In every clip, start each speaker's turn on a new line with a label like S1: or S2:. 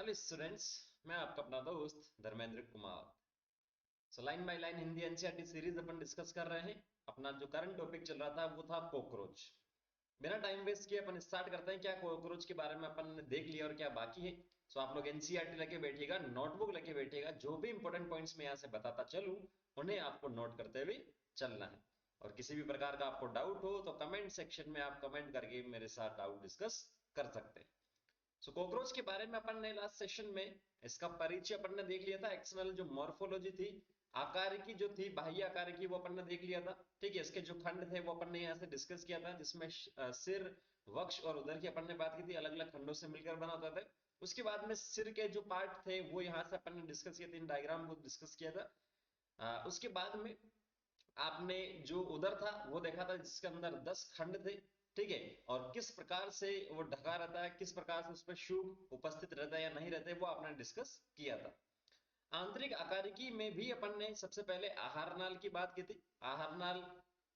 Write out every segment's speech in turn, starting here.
S1: Hello students. मैं आपका अपना दोस्त Dharmendra Kumar. Line by line Hindi NCERT series upon discuss कर रहे हैं। अपना जो करंट टॉपिक चल रहा था वो था कॉकरोच। बिना टाइम वेस्ट किए अपन स्टार्ट करते हैं। क्या कॉकरोच के बारे में अपन ने देख लिया और क्या बाकी है। आप लोग एनसीईआरटी लेके बैठिएगा, नोटबुक लेके बैठिएगा। जो भी इंपॉर्टेंट पॉइंट्स मैं यहाँ से बताता चलूं उन्हें आपको नोट करते हुए चलना है। और किसी भी प्रकार का आपको डाउट हो तो कमेंट सेक्शन में आप कमेंट करके मेरे साथ डाउट डिस्कस कर सकते हैं। कॉकरोच के बारे में अपन ने लास्ट सेशन में इसका परिचय अपन ने देख लिया था। एक्सटर्नल जो मॉर्फोलॉजी थी, आकार की जो थी, बाह्य आकार की, वो अपन ने देख लिया था। ठीक है, इसके जो खंड थे वो अपन ने यहाँ से डिस्कस किया था, जिसमें सिर, वक्ष और उदर की अपन ने बात की थी। अलग अलग खंडों से मिलकर बना होता था। उसके बाद में सिर के जो पार्ट थे वो यहाँ से अपन ने डिस्कस किए थे, इन डायग्राम को डिस्कस किया था। उसके बाद में आपने जो उदर था वो देखा था, जिसके अंदर 10 खंड थे। ठीक है, और किस प्रकार से वो ढका रहता है, किस प्रकार से उस पर शुभ उपस्थित रहता है या नहीं रहता है, वो आपने डिस्कस किया था। आंतरिक आकारिकी में भी अपन ने सबसे पहले आहार नाल की बात की थी। आहार नाल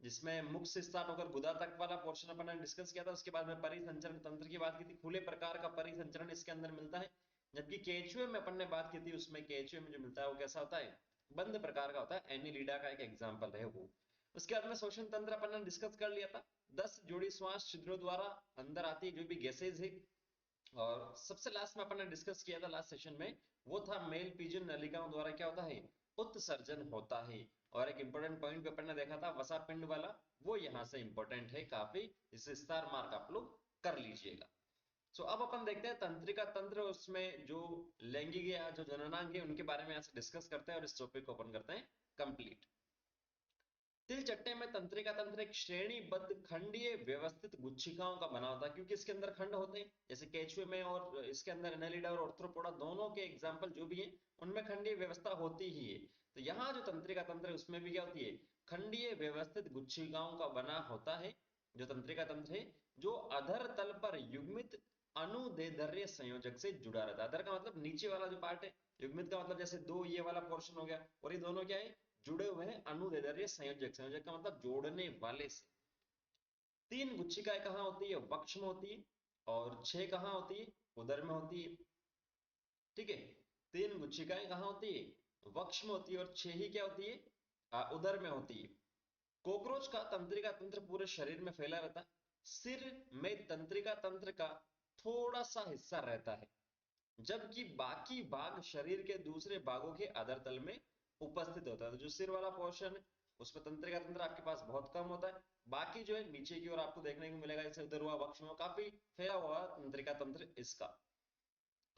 S1: जिसमें मुख से स्टार्ट होकर गुदा तक वाला पोर्शन अपन ने डिस्कस किया था। उसके बाद में परिसंचरण तंत्र की बात की थी। खुले प्रकार का परिसंचरण इसके अंदर मिलता है। जबकि केचुए में अपन ने बात की थी, उसमें केचुए में जो मिलता है वो कैसा होता है, बंद प्रकार का होता है। एनिलिडा का एक एग्जाम्पल है वो। उसके बाद में शोषण तंत्र अपन ने डिस्कस कर लिया था। 10 जोड़ी श्वास छिद्रों द्वारा अंदर आती है जो भी गैसेज है। और सबसे लास्ट में अपन ने डिस्कस किया था लास्ट सेशन में, वो था मेल पिजन नलिकाओं द्वारा क्या होता है, उत्सर्जन होता है। और एक इंपॉर्टेंट पॉइंट पे अपन ने देखा था वसा पिंड वाला, वो यहां से इंपॉर्टेंट है काफी। इसे स्टार मार्क आप लोग कर लीजिएगा। अब अपन देखते हैं तंत्रिका तंत्र, उसमें जो लैंगिक या जो जननांग है उनके बारे में यहाँ से डिस्कस करते हैं और इस टॉपिक को अपन करते हैं कंप्लीट। तिलचट्टे में तंत्रिका तंत्र एक श्रेणीबद्ध खंडीय व्यवस्थित गुच्छिकाओं का बना होता है, क्योंकि इसके अंदर खंड होते हैं। जैसे केचुए में और इसके अंदर एनालिडा और ऑर्थ्रोपोडा दोनों के एग्जाम्पल जो भी हैं उनमें खंडीय व्यवस्था होती ही है। तो यहाँ जो तंत्रिका तंत्र है उसमें भी क्या होती है, खंडीय व्यवस्थित गुच्छिकाओं का बना होता है। जो तंत्रिका तंत्र है जो अधर तल पर युग्मित अनुदैर्ध्य संयोजक से जुड़ा रहता है। अधर का मतलब नीचे वाला जो पार्ट है, युग्मित का मतलब जैसे दो ये वाला पोर्शन हो गया, और ये दोनों क्या है, जुड़े हुए हैं अनुदैर्ध्य संयोजक। संयोजक का मतलब जोड़ने वाले से। 3 गुच्छिकाएं कहाँ होती है, वक्ष में होती है। और 6 कहाँ होती है, उदर में होती है। ठीक है, 3 गुच्छिकाएं कहाँ होती है, वक्ष में होती है, और 6 ही क्या होती है, उदर में होती है। कॉकरोच का तंत्रिका तंत्र पूरे शरीर में फैला रहता है। सिर में तंत्रिका तंत्र का थोड़ा सा हिस्सा रहता है, जबकि बाकी भाग शरीर के दूसरे भागों के अधर तल में उपस्थित होता है। तो जो सिर वाला पोर्शन है उसमें तंत्रिका तंत्र आपके पास बहुत कम होता है। बाकी जो है नीचे की ओर आपको देखने को मिलेगा, जैसे उधर हुआ वक्ष में काफी फैला हुआ तंत्रिका तंत्र इसका।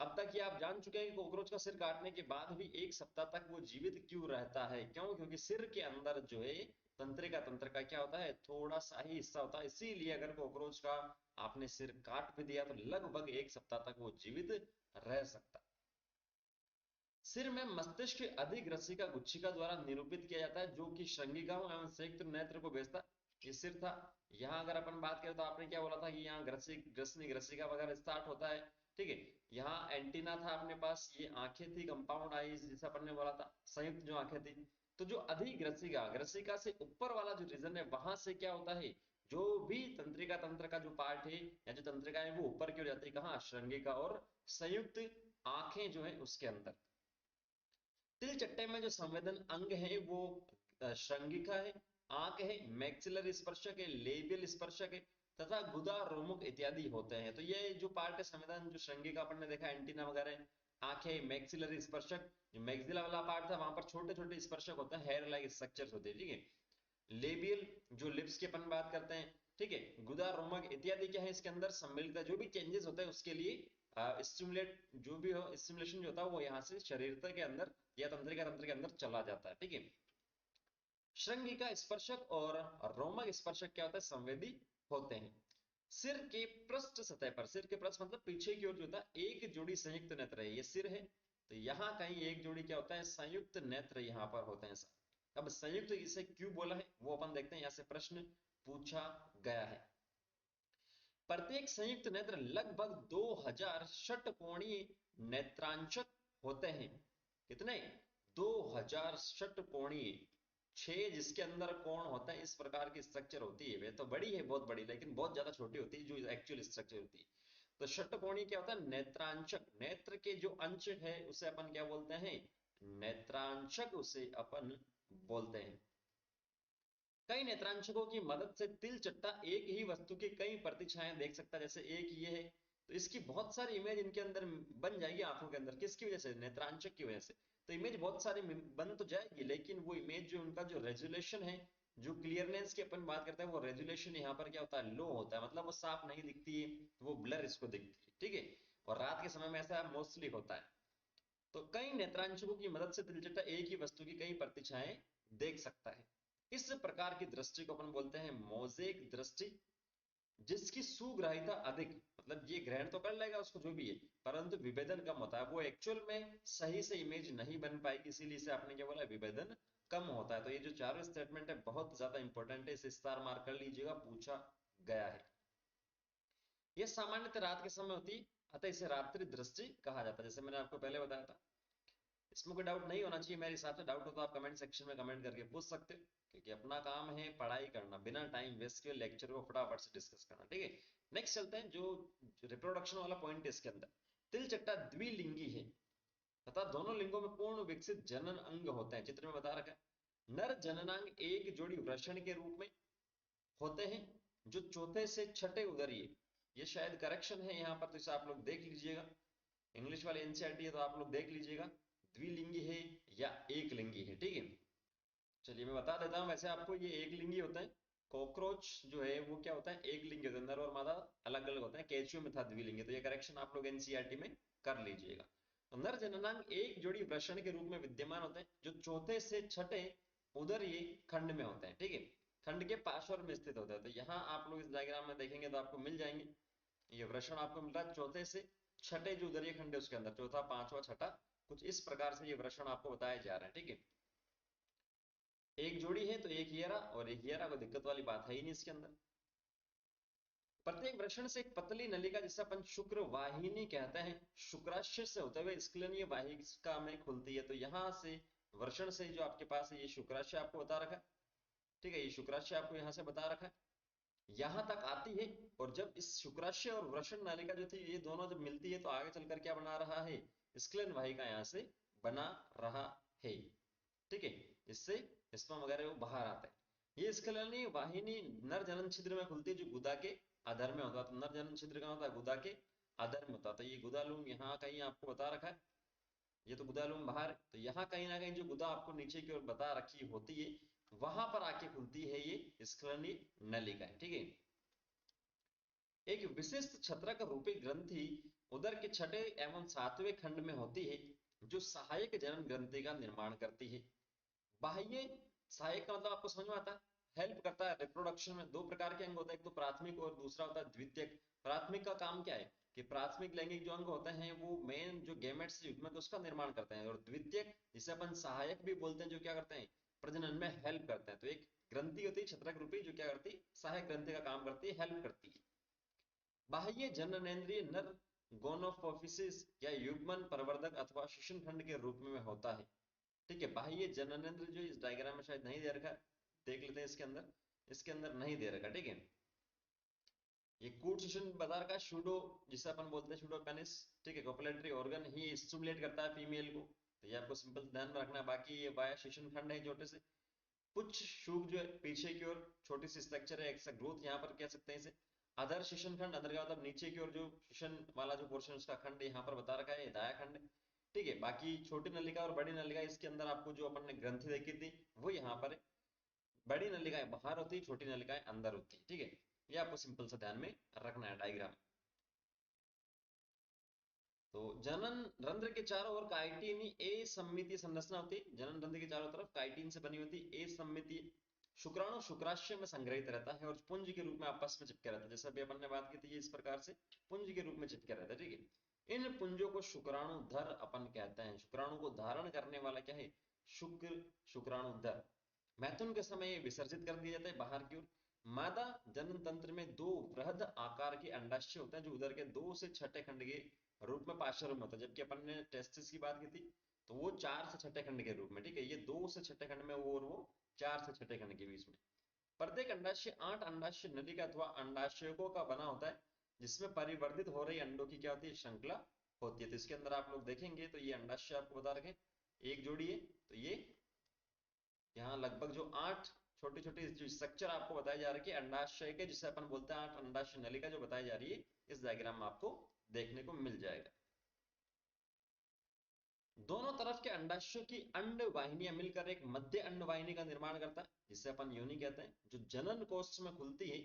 S1: अब तक ये आप जान चुके हैं कि कॉकरोच का सिर काटने के बाद भी 1 सप्ताह तक वो जीवित क्यों रहता है। क्यों? क्योंकि सिर के अंदर जो है तंत्रिका तंत्र का क्या होता है, थोड़ा सा ही हिस्सा होता है। इसीलिए अगर कॉकरोच का आपने सिर काट भी दिया तो लगभग 1 सप्ताह तक वो जीवित रह सकता है। सिर में मस्तिष्क अधिग्रसिका गुच्छिका द्वारा निरूपित किया जाता है, जो कि श्रृंगिकाओं एवं संयुक्त नेत्र को भेजता है। ये सिर था। यहाँ अगर अपन बात करें तो आपने क्या बोला था कि यहाँ ग्रसिक ग्रसनी ग्रसिका वगैरह स्टार्ट होता है। ठीक है, यहाँ एंटीना था अपने पास, ये आंखें थी कंपाउंड आईज जैसा अपन ने बोला था, संयुक्त जो आंखें थी। तो जो अधिग्रसिका, ग्रसिका से ऊपर वाला जो रीजन है वहां से क्या होता है, जो भी तंत्रिका तंत्र का जो पार्ट है या जो तंत्रिका है वो ऊपर की ओर जाती है। कहाँ? श्रृंगिका और संयुक्त आंखें जो है उसके अंदर। तिलचट्टे में जो संवेदन अंग है वो श्रृंगिका है, आंख है, मैक्सिलर स्पर्शक है, लेबियल स्पर्शक है, तथा गुदा, रोमुख इत्यादि होते हैं। तो ये जो पार्ट है संवेदन, जो श्रृंगिका अपन ने देखा एंटीना वगैरह, आंखें, मैक्सिलर स्पर्शक, जो मैक्सिला वाला पार्ट था वहां पर छोटे छोटे स्पर्शक होते हैं, हेयर लाइक स्ट्रक्चर्स होते हैं। ठीक है, लेबियल जो लिप्स की अपन बात करते हैं। ठीक है, गुदा, रोमक इत्यादि क्या है इसके अंदर सम्मिलित है। जो भी चेंजेस होते हैं उसके लिए स्टिमुलेट जो भी हो, स्टिमुलेशन जो होता है वो यहाँ से शरीर के अंदर या तंत्रिका तंत्र के अंदर चला जाता है। ठीक है, श्रृंगिका स्पर्शक और रोमक स्पर्शक क्या होता है, संवेदी होते हैं। सिर के पृष्ठ सतह पर, सिर के पृष्ठ मतलब पीछे की ओर जो होता है, एक जोड़ी संयुक्त नेत्र है। ये सिर है तो यहाँ कहीं एक जोड़ी क्या होता है, संयुक्त नेत्र यहाँ पर होते हैं। अब संयुक्त इसे क्यों बोला है वो अपन देखते हैं, यहाँ से प्रश्न पूछा गया है। प्रत्येक संयुक्त नेत्र लगभग 2000 षटकोणीय नेत्रांशक होते हैं। कितने? 2000 षटकोणीय। 6 जिसके अंदर कोण होता है, इस प्रकार की स्ट्रक्चर होती है। वे तो बड़ी है, बहुत बड़ी, लेकिन बहुत ज्यादा छोटी होती है जो एक्चुअल स्ट्रक्चर होती है। तो षट्कोणीय क्या होता है? नेत्रांशक। नेत्र के जो अंश है उसे अपन क्या बोलते हैं? नेत्रांशक उसे अपन बोलते हैं। कई नेत्रांशकों की मदद से तिल चट्टा एक ही वस्तु की कई प्रतिछाएं देख सकता है। जैसे एक ये है तो इसकी बहुत सारी इमेज इनके अंदर बन जाएगी आंखों के अंदर। किसकी वजह से? नेत्रांशक की वजह से। तो इमेज बहुत सारी बन तो जाएगी, लेकिन वो इमेज जो उनका जो रेजोल्यूशन है, जो क्लियरनेस की अपन बात करते हैं, वो रेजोल्यूशन यहाँ पर क्या होता है? लो होता है। मतलब वो साफ नहीं दिखती है, वो ब्लर इसको दिखती है। ठीक है, और रात के समय में ऐसा मोस्टली होता है। तो कई नेत्रांशकों की मदद से तिलचट्टा एक ही वस्तु की कई प्रतिछाएं देख सकता है। इस प्रकार की दृष्टि को अपन बोलते हैं मोज़ेक दृष्टि, जिसकी सुग्राहिता अधिक, मतलब ये ग्रहण तो कर लेगा उसको जो भी है, परंतु विभेदन कम होता है। वो एक्चुअल में सही से इमेज नहीं बन पाएगी, इसीलिए इसे आपने क्या बोला? विभेदन कम होता है। तो ये जो चारों स्टेटमेंट है बहुत ज्यादा इंपॉर्टेंट है, इसे स्टार मार्क कर लीजिएगा, पूछा गया है। ये सामान्यतः रात के समय होती है, अतः इसे रात्रि दृष्टि कहा जाता है, जैसे मैंने आपको पहले बताया था। इसमें कोई डाउट नहीं होना चाहिए मेरे हिसाब से। डाउट हो तो आप कमेंट सेक्शन में कमेंट करके पूछ सकते हो, क्योंकि अपना काम है पढ़ाई करना, बिना टाइम वेस्ट किए लेक्चर को फटाफट से डिस्कस करना। ठीक है, नेक्स्ट चलते हैं। जो रिप्रोडक्शन वाला पॉइंट है इसके अंदर, तिलचट्टा द्विलिंगी है तथा दोनों लिंगों में पूर्ण विकसित जनन अंग होते हैं। चित्र में बता रखा है। नर जननांग एक जोड़ी वृषण के रूप में होते हैं, जो चौथे से छठे उदरीय, ये शायद करेक्शन है यहाँ पर, तो इसे आप लोग देख लीजिएगा। इंग्लिश वाले एनसीईआरटी है तो आप लोग देख लीजिएगा, द्विलिंगी है या एक लिंगी है। ठीक है, चलिए मैं बता देता हूँ। वैसे आपको ये एक लिंगी होता है। कॉकरोच जो है वो क्या होता है? एक लिंगी होता है, नर और मादा अलग अलग होते हैं। केचुए में था द्विलिंगी, तो ये करेक्शन आप लोग एनसीईआरटी में कर लीजिएगा। तो नर जननांग एक जोड़ी वृषण के रूप में विद्यमान होते हैं, जो चौथे से छठे उदरीय खंड में होते हैं। ठीक है, खंड के पार्श्व में स्थित होते हैं। तो यहाँ आप लोग इस डायग्राम में देखेंगे तो आपको मिल जाएंगे, ये वृषण आपको मिल रहा है चौथे से छठे जो उदरीय खंड है उसके अंदर, चौथा पांचवा छठा, कुछ इस प्रकार से ये वृषण आपको बताए जा रहे हैं। ठीक है, एक जोड़ी है तो एक हियरा, और एक हियरा को दिक्कत वाली बात है ही नहीं इसके अंदर। प्रत्येक वृषण से एक पतली नलिका, जिसे अपन शुक्र वाहिनी कहते हैं, शुक्राशय से होते हुए स्क्लनीय वाहिका में खुलती है। तो यहाँ से वृषण से जो आपके पास है ये शुक्राशय आपको बता रखा है। ठीक है, ये शुक्राशय आपको यहाँ से बता रखा है, यहां तक आती है। और जब इस शुक्राशय और वृषण नालिका जो थी ये दोनों जब मिलती है तो आगे चलकर क्या बना रहा है? स्क्लन वाहिका यहाँ से बना रहा है। ठीक है, इससे स्पर्म वगैरह वो बाहर आता है। ये स्खलनी वाहिनी नर जनन छिद्र में खुलती है, जो गुदा के अधर में होता है। तो नर जनन छिद्र कहाँ होता है? गुदा के अधर में होता है। तो ये गुदालूम यहाँ कहीं आपको बता रखा है, ये तो गुदालूम बाहर। तो यहाँ कहीं ना कहीं जो गुदा आपको नीचे की ओर बता रखी होती है, वहां पर आके खुलती है ये स्खलनी नलिका। ठीक है, एक विशिष्ट छत्रक रूपी ग्रंथि उदर के छठे एवं सातवें खंड में होती है, जो सहायक जनन ग्रंथि का निर्माण करती है। बाह्य सहायक का मतलब आपको समझ में आता है, हेल्प करता है रिप्रोडक्शन में। दो प्रकार के अंग होते हैं, एक तो प्राथमिक और दूसरा होता है द्वितीयक। प्राथमिक का काम क्या है? कि प्राथमिक लैंगिक जो अंग होते हैं वो मेन जो गेमेट्स युग्मक उसका निर्माण करते हैं। और द्वितीयक जिसे अपन सहायक भी बोलते हैं, जो क्या करते हैं? प्रजनन में हेल्प करते हैं। तो एक ग्रंथि होती है छत्रक रूपी, जो क्या करती है? सहायक ग्रंथि का काम करती है, हेल्प करती है। बाह्य जननेंद्रिय नर गोनोफोफिसिस या युग्मन प्रवर्धक अथवा शिशन खंड के रूप में होता है। ठीक है, बाह्य जननेंद्र जो इस डायग्राम में शायद नहीं दे रखा, देख लेते हैं इसके अंदर। इसके अंदर नहीं दे रखा। ठीक है, ये कूट शिशन बता रखा, शूडो जिसे अपन बोलते हैं शूडो पेनिस। ठीक है, कोपुलेटरी ऑर्गन ही स्टिमुलेट करता है फीमेल को। तो ये आपको सिंपल ध्यान में रखना है। बाकी ये बाह्य शिशन खंड है छोटे से, कुछ शुग जो है पीछे की ओर छोटी सी स्ट्रक्चर है, एक ग्रोथ यहाँ पर कह सकते हैं इसे। अधर शिशन खंड, अंदर का मतलब नीचे की ओर जो शिशन वाला जो पोर्शन उसका खंड यहाँ पर बता रखा है, ये दाया खंड है। ठीक है, बाकी छोटी नलिका और बड़ी नलिका इसके अंदर आपको जो अपन ने ग्रंथि देखी थी वो यहाँ पर है। बड़ी नलिकाएं बाहर होती है, छोटी नलिकाएं अंदर होती है। ठीक है, ये आपको सिंपल सा ध्यान में रखना है डायग्राम। तो जनन रंध्र के चारों ओर काइटिन ए सममितीय संरचना होती है। जनन रंध्र के चारों तरफ काइटिन से बनी होती है ए सममितीय। शुक्राणु शुक्राशय में संग्रहित रहता है और पुंज के रूप में आपस में चिपके रहता है। जैसे अभी अपन ने बात की थी, ये इस प्रकार से पुंज के रूप में चिपके रहता है। ठीक है, इन पुंजों को शुक्राणु धर अपन कहते हैं। शुक्राणु को धारण करने वाला क्या है? शुक्र शुक्राणु धर। मैथुन के समय ये विसर्जित कर दिया जाता है बाहर की ओर। मादा जनन तंत्र में दो वृहद आकार के अंडाशय होते हैं, जो उदर के दो से छठे खंड के रूप में पार्श्व में होता है। जबकि अपन ने टेस्टिस की बात की थी तो वो 4 से छठे खंड के रूप में। ठीक है, ये 2 से छठे खंड में, वो और वो 4 से छठे खंड के बीच में। प्रत्येक अंडाशय 8 अंडाशय नलिका अथवा अंडाशयों का बना होता है। जिसमें परिवर्धित हो रही अंडों की क्या होती है, श्रृंखला होती है। तो इसके अंदर आप लोग देखेंगे तो ये अंडाशय आपको बता रखे एक जोड़ी है, तो ये यहाँ लगभग जो 8 छोटी छोटी जो स्ट्रक्चर आपको बताई जा रही है अंडाशय के, जिसे अपन बोलते हैं 8 अंडाशय नलिका जो बताई जा रही है, इस डायग्राम में आपको देखने को मिल जाएगा। दोनों तरफ के अंडाशयों की अंड वाहिनियां मिलकर एक मध्य अंड वाहिनी का निर्माण करता है, जिसे अपन योनि कहते हैं, जो जनन कोष्ठ में खुलती है।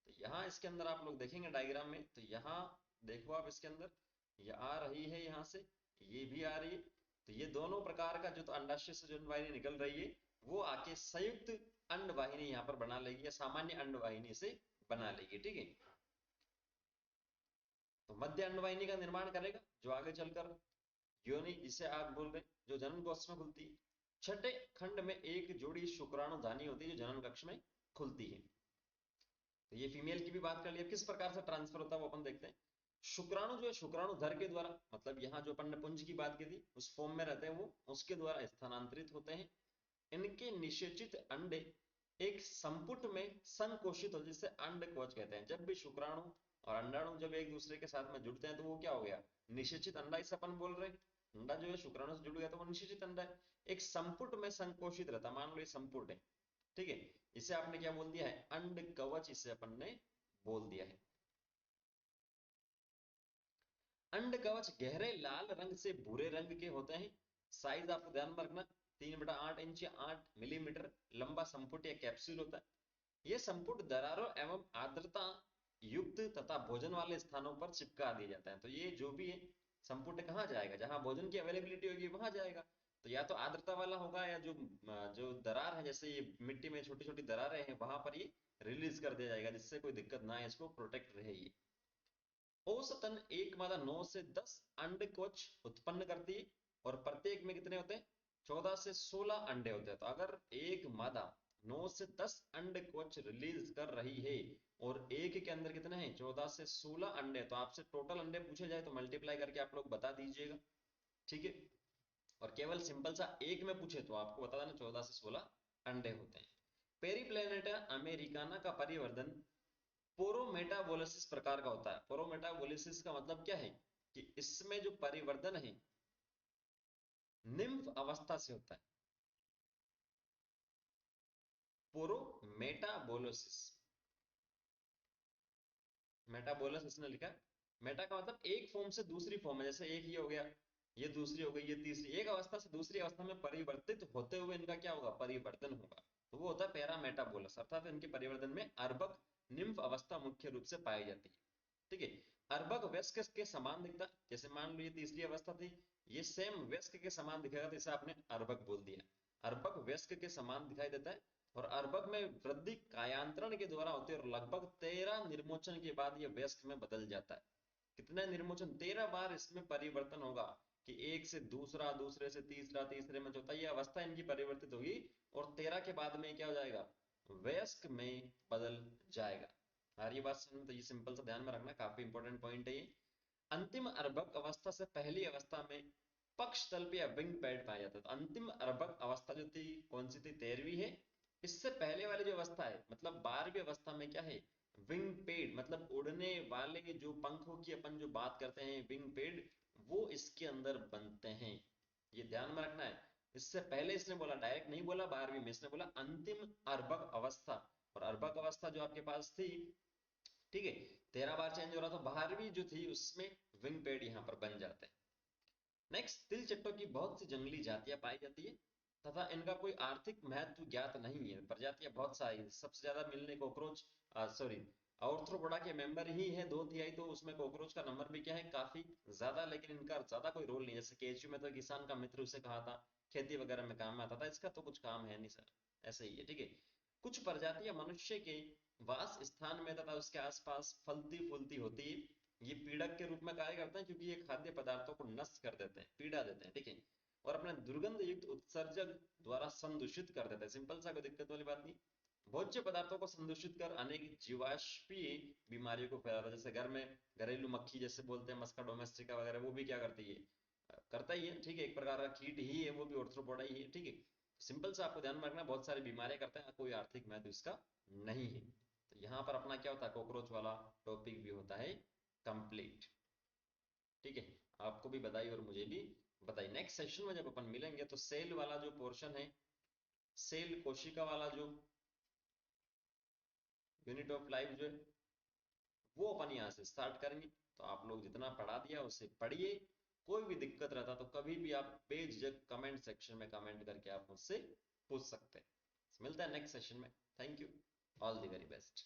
S1: तो यहाँ इसके अंदर आप लोग देखेंगे डायग्राम में, तो यहाँ देखो आप इसके अंदर ये आ रही है, यहाँ से ये भी आ रही है। तो ये दोनों प्रकार का जो तो अंडाशय से जो अंड वाहिनी निकल रही है वो आके संयुक्त अंड वाहिनी यहाँ पर बना लेगी, या सामान्य अंड वाहिनी से बना लेगी, ठीक है। तो मध्य अंड वाहिनी का निर्माण करेगा, जो आगे चलकर योनि जिसे आप बोल रहे जो जनन कोष्ठ में खुलती है। छठे खंड में एक जोड़ी शुक्राणुधानी होती है जो जनन कक्ष में खुलती है। तो ये फीमेल की भी बात कर लिया, किस प्रकार से ट्रांसफर होता है वो अपन देखते हैं। शुक्राणु जो है शुक्राणुधर के द्वारा, मतलब यहाँ जो अपन ने पुंज की बात की थी उस फॉर्म में रहते हैं वो, उसके द्वारा स्थानांतरित होते हैं। इनके निषेचित अंडे एक संपुट में संकोचित हो, जिसे अंड कवच कहते हैं। जब भी शुक्राणु और अंडाणु जब एक दूसरे के साथ में जुड़ते हैं तो वो क्या हो गया, निषेचित अंडा, इसे अपन बोल रहे हैं। अंडा जो है शुक्राणु से जुड़ गया तो वो निषेचित अंडा है, एक संपुट में संकोचित रहता, मान लो ये संपुट है, ठीक है। इसे आपने क्या बोल दिया है, अंड कवच, इसे अपन ने बोल दिया है। अंड कवच गहरे लाल रंग से भूरे रंग के होते हैं। साइज आपको ध्यान में रखना, 3/8 इंच या 8 मिलीमीटर लंबा संपुट या कैप्सूल होता है। यह संपुट दरारों एवं आर्द्रता युक्त तथा भोजन वाले स्थानों पर चिपका दिया जाता है। तो ये जो भी है संपुट कहाँ जाएगा, जहां भोजन की अवेलेबिलिटी होगी वहां जाएगा। तो या तो आर्द्रता वाला होगा, या जो जो दरार है, जैसे ये मिट्टी में छोटी छोटी दरारें हैं, वहां पर ये रिलीज कर दिया जाएगा, जिससे कोई दिक्कत ना है, इसको प्रोटेक्ट रहे ये। औसतन एक मादा 9 से 10 अंड कोच उत्पन्न करती है, और प्रत्येक में कितने होते हैं, 14 से 16 अंडे होते हैं। तो अगर एक मादा 9 से 10 अंड कोच रिलीज कर रही है और एक के अंदर कितने हैं, 14 से 16 अंडे, तो आपसे टोटल अंडे पूछे जाए तो मल्टीप्लाई करके आप लोग बता दीजिएगा, ठीक है। और केवल सिंपल सा एक में पूछे तो आपको बता देना 14 से 16 अंडे होते हैं। पेरीप्लेनेटा अमेरिकाना का परिवर्धन पोरोमेटाबोलिसिस प्रकार का होता है। पोरोमेटाबोलिसिस का मतलब क्या है, कि इसमें जो परिवर्तन है निम्फ अवस्था से होता है। पोरोमेटाबोलिसिस, मेटाबोलस इसने लिखा, मेटा का मतलब एक फॉर्म से दूसरी फॉर्म में, जैसे एक ये हो गया, ये दूसरी हो गई, ये तीसरी, एक अवस्था से दूसरी अवस्था में परिवर्तित होते हुए इनका क्या होगा, परिवर्तन होगा, तो वो होता है पैरामेटाबोलस। अर्थात इनके परिवर्तन में अर्भक निम्फ अवस्था मुख्य रूप से पाई जाती है, ठीक है। अर्भक वयस्क के समान दिखता, जैसे मान लो ये तीसरी अवस्था थी, ये सेम वयस्क के समान दिखेगा, तो इसे आपने अर्भक बोल दिया। अर्भक वयस्क के समान दिखाई देता है, और अर्भक में वृद्धि कायांतरण के द्वारा होती है, और लगभग 13 निर्मोचन के बाद ये वयस्क में बदल जाता है। कितने निर्मोचन, 13 बार इसमें परिवर्तन होगा, कि एक से दूसरा, दूसरे से तीसरा, तीसरे में चौथा, ये अवस्था इनकी परिवर्तित होगी, और 13 के बाद में क्या हो जाएगा, वयस्क में बदल जाएगा। ये बात समझ, तो ये सिंपल सा ध्यान में रखना, काफी इंपॉर्टेंट पॉइंट है ये। अंतिम अर्भक अवस्था से पहली अवस्था में पक्ष तल पे या विंग पैड पाया जाता है। तो अंतिम अर्भक अवस्था जो थी कौन सी थी, 13वीं है। इससे पहले वाली जो अवस्था है, मतलब 12वीं अवस्था में क्या है, विंग पेड, मतलब उड़ने वाले जो पंखों की अपन जो बात करते हैं विंग पेड, वो इसके अंदर बनते हैं। ये ध्यान में रखना है। इससे पहले इसने बोला, डायरेक्ट नहीं बोला 12वीं में, इसने बोला अंतिम अर्भक अवस्था। और अर्भक अवस्था जो आपके पास थी, ठीक है, 13 बार चेंज हो रहा, तो 12वीं जो थी उसमें विंग पेड यहाँ पर बन जाते हैं। नेक्स्ट, तिल चट्टों की बहुत सी जंगली जातियां पाई जाती है, तथा इनका कोई आर्थिक महत्व ज्ञात नहीं है। प्रजातियां बहुत सारी, सबसे ज्यादा मिलने कॉकरोच, सॉरी, ऑर्थ्रोपोडा के मेंबर ही है 2/3, तो उसमें कॉकरोच का नंबर भी क्या है, काफी ज्यादा, लेकिन इनका ज्यादा कोई रोल नहीं है। जैसे केचू में तो किसान का मित्र उसे कहा था, खेती वगैरह में काम में आता था, इसका तो कुछ काम है नहीं सर, ऐसे ही है, ठीक है। कुछ प्रजातियां मनुष्य के वास स्थान में तथा उसके आसपास फलती फूलती होती है। ये पीड़क के रूप में कार्य करते हैं, क्योंकि ये खाद्य पदार्थों को नष्ट कर देते हैं, पीड़ा देते हैं, ठीक है। और अपने दुर्गंध युक्त उत्सर्जक द्वारा संदूषित कर देते हैं। सिंपल सा, कोई दिक्कत वाली बात नहीं। भोज्य पदार्थों को संदूषित कर अनेक जीवाश्मीय बीमारियों को फैलाता है। जैसे घर में घरेलू मक्खी जैसे बोलते हैं, मस्का डोमेस्टिका वगैरह, वो भी क्या करती है, करता ही है, ठीक है, एक प्रकार का कीट ही है, वो भी ऑर्थ्रोपोडा ही है, ठीक है। सिंपल सा आपको ध्यान में रखना, बहुत सारी बीमारियां करता है, कोई आर्थिक महत्व इसका नहीं है। तो यहाँ पर अपना क्या होता है, कॉकरोच वाला टॉपिक भी होता है कंप्लीट। ठीक है, आपको भी बधाई और मुझे भी बधाई। नेक्स्ट सेशन में जब अपन मिलेंगे तो सेल वाला जो पोर्शन है, सेल कोशिका वाला जो यूनिट ऑफ लाइफ जो है, वो अपन यहाँ से स्टार्ट करेंगे। तो आप लोग जितना पढ़ा दिया उसे पढ़िए। कोई भी दिक्कत रहता तो कभी भी आप बेझिझक कमेंट सेक्शन में कमेंट करके आप मुझसे पूछ सकते हैं। मिलता है नेक्स्ट सेशन में। Thank you, all the very best.